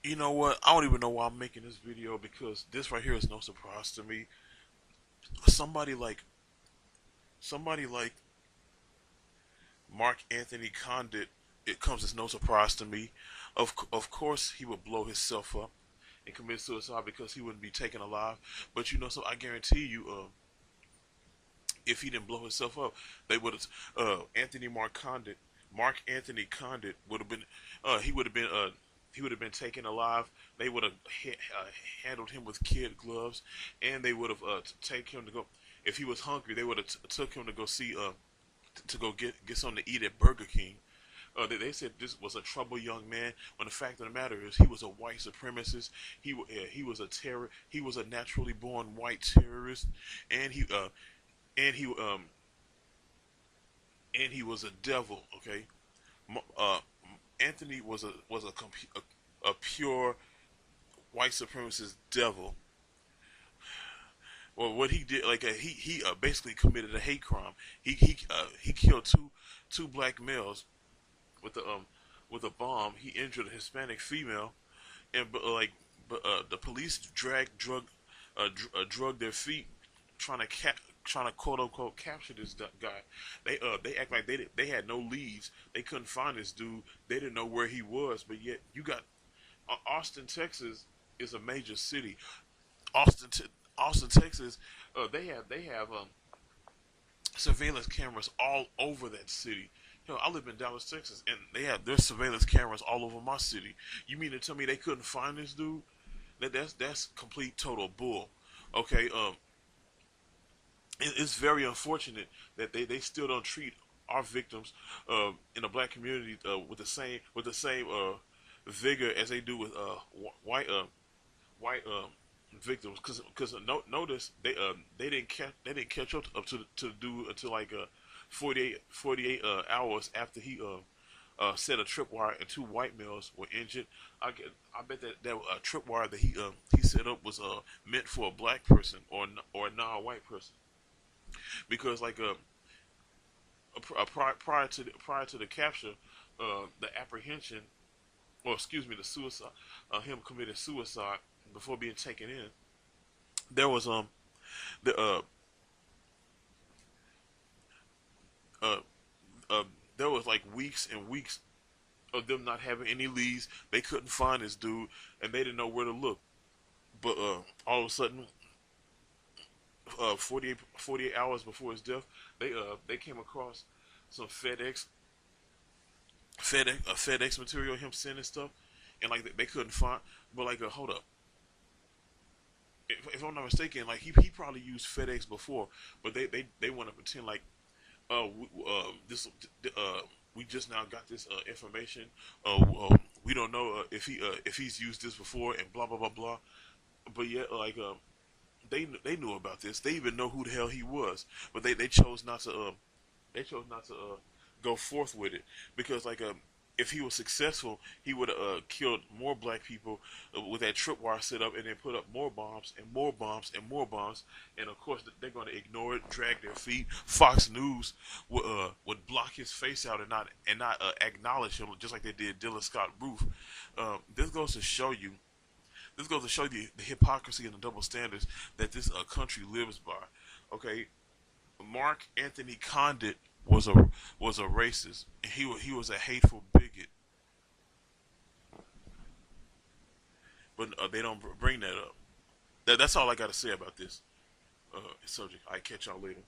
You know what? I don't even know why I'm making this video because this right here is no surprise to me. Somebody like somebody like Mark Anthony Conditt, it comes as no surprise to me. Of course he would blow himself up and commit suicide because he wouldn't be taken alive. But you know, so I guarantee you, if he didn't blow himself up, they would have. Mark Anthony Condit would have been. He would have been. He would have been taken alive. They would have handled him with kid gloves, and they would have take him to go. If he was hungry, they would have took him to go see to go get something to eat at Burger King. They said this was a troubled young man. When the fact of the matter is, he was a white supremacist. He was a terror. He was a naturally born white terrorist, and and he um and he was a devil. Okay, uh, Anthony a pure white supremacist devil. Well, what he did, like he basically committed a hate crime. He killed two black males with a bomb. He injured a Hispanic female, and the police drug their feet trying to quote unquote capture this guy. They act like they had no leads. They couldn't find this dude. They didn't know where he was. But yet you got Austin, Texas is a major city. Austin, Austin, Texas. They have surveillance cameras all over that city. You know, I live in Dallas, Texas, and there's surveillance cameras all over my city. You mean to tell me they couldn't find this dude? That's complete total bull. Okay, it's very unfortunate that they still don't treat our victims in the black community with the same vigor as they do with white victims. Because notice they didn't catch up to the dude until like 48 hours after he set a tripwire and two white males were injured. I bet that tripwire that he set up was meant for a black person or a non-white person because like prior to the capture, the apprehension, or excuse me, the suicide, him committing suicide before being taken in. There was the uh, uh there was like weeks and weeks of them not having any leads. They couldn't find this dude, and they didn't know where to look. But all of a sudden, 48 hours before his death, they came across some FedEx material, him sending stuff, and like they couldn't find. But like, hold up, if I'm not mistaken, like he probably used FedEx before, but they want to pretend like this we just now got this information. We don't know if he's used this before and blah blah blah blah. But yet, like they knew about this. They even know who the hell he was, but they chose not to go forth with it because like if he was successful, he would have killed more black people with that tripwire set up, and then put up more bombs and more bombs and more bombs. And of course, they're going to ignore it, drag their feet. Fox News would block his face out and not acknowledge him, just like they did Dylan Scott Roof. This goes to show you. This goes to show you the hypocrisy and the double standards that this country lives by. Okay, Mark Anthony Condit was a racist. And he was a hateful bigot. But they don't bring that up. That's all I got to say about this subject. I catch y'all later.